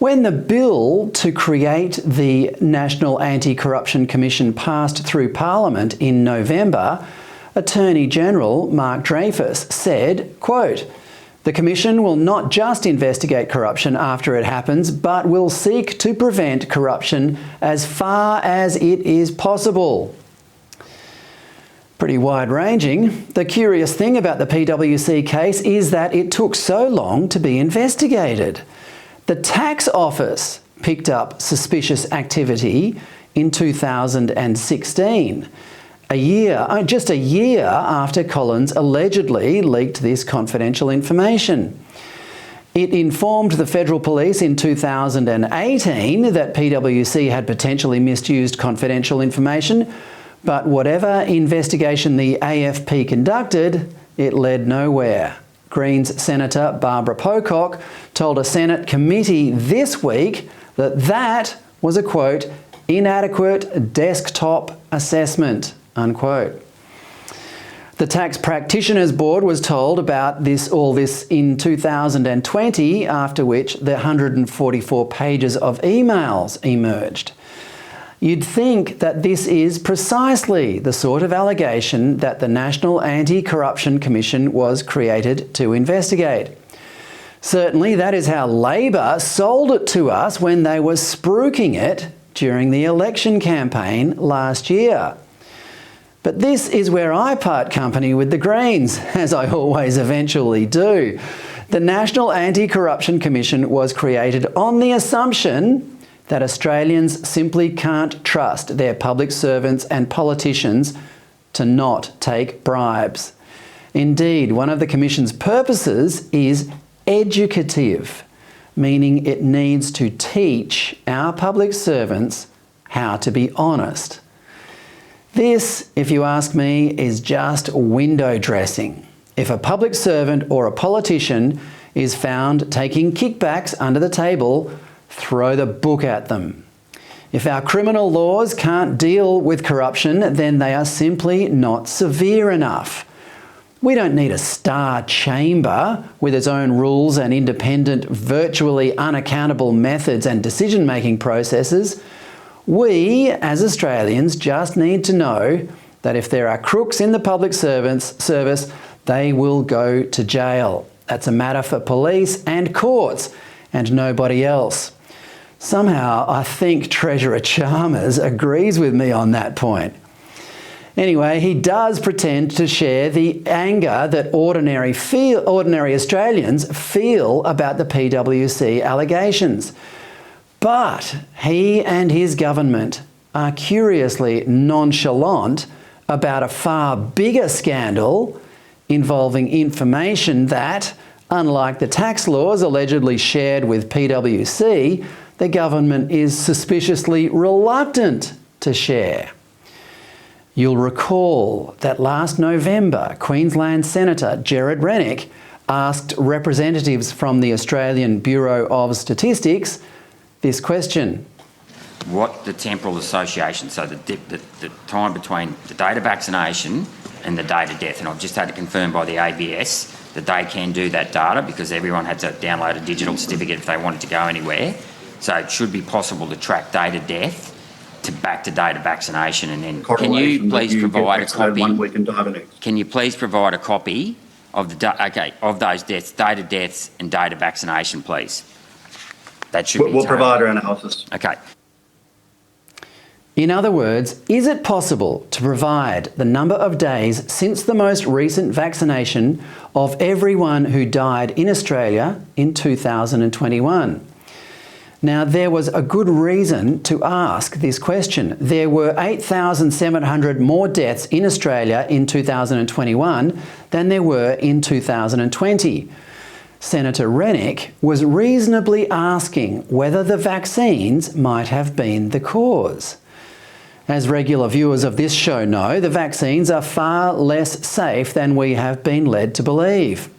When the bill to create the National Anti-Corruption Commission passed through Parliament in November, Attorney General Mark Dreyfus said, quote, "The Commission will not just investigate corruption after it happens, but will seek to prevent corruption as far as it is possible." Pretty wide-ranging. The curious thing about the PwC case is that it took so long to be investigated. The Tax Office picked up suspicious activity in 2016, just a year after Collins allegedly leaked this confidential information. It informed the Federal Police in 2018 that PwC had potentially misused confidential information, but whatever investigation the AFP conducted, it led nowhere. Greens Senator Barbara Pocock told a Senate committee this week that that was a, quote, "inadequate desktop assessment," unquote. The Tax Practitioners Board was told about all this in 2020, after which the 144 pages of emails emerged. You'd think that this is precisely the sort of allegation that the National Anti-Corruption Commission was created to investigate. Certainly that is how Labor sold it to us when they were spruiking it during the election campaign last year. But this is where I part company with the Greens, as I always eventually do. The National Anti-Corruption Commission was created on the assumption that Australians simply can't trust their public servants and politicians to not take bribes. Indeed, one of the Commission's purposes is educative, meaning it needs to teach our public servants how to be honest. This, if you ask me, is just window dressing. If a public servant or a politician is found taking kickbacks under the table, throw the book at them. If our criminal laws can't deal with corruption, then they are simply not severe enough. We don't need a star chamber with its own rules and independent, virtually unaccountable methods and decision-making processes. We, as Australians, just need to know that if there are crooks in the public service, they will go to jail. That's a matter for police and courts and nobody else. Somehow, I think Treasurer Chalmers agrees with me on that point. Anyway, he does pretend to share the anger that ordinary Australians feel about the PwC allegations. But he and his government are curiously nonchalant about a far bigger scandal involving information that, unlike the tax laws allegedly shared with PwC, the government is suspiciously reluctant to share. You'll recall that last November, Queensland Senator Gerard Rennick asked representatives from the Australian Bureau of Statistics this question. What the temporal association, so the time between the date of vaccination and the date of death, and I've just had it confirmed by the ABS that they can do that data because everyone had to download a digital certificate if they wanted to go anywhere. So it should be possible to track date of death back to date of vaccination, and then can you please provide a copy? 1 week and die the next. Can you please provide a copy of of those deaths, date of deaths, and date of vaccination, please? That should be. We'll provide our analysis. Okay. In other words, is it possible to provide the number of days since the most recent vaccination of everyone who died in Australia in 2021? Now, there was a good reason to ask this question. There were 8,700 more deaths in Australia in 2021 than there were in 2020. Senator Rennick was reasonably asking whether the vaccines might have been the cause. As regular viewers of this show know, the vaccines are far less safe than we have been led to believe.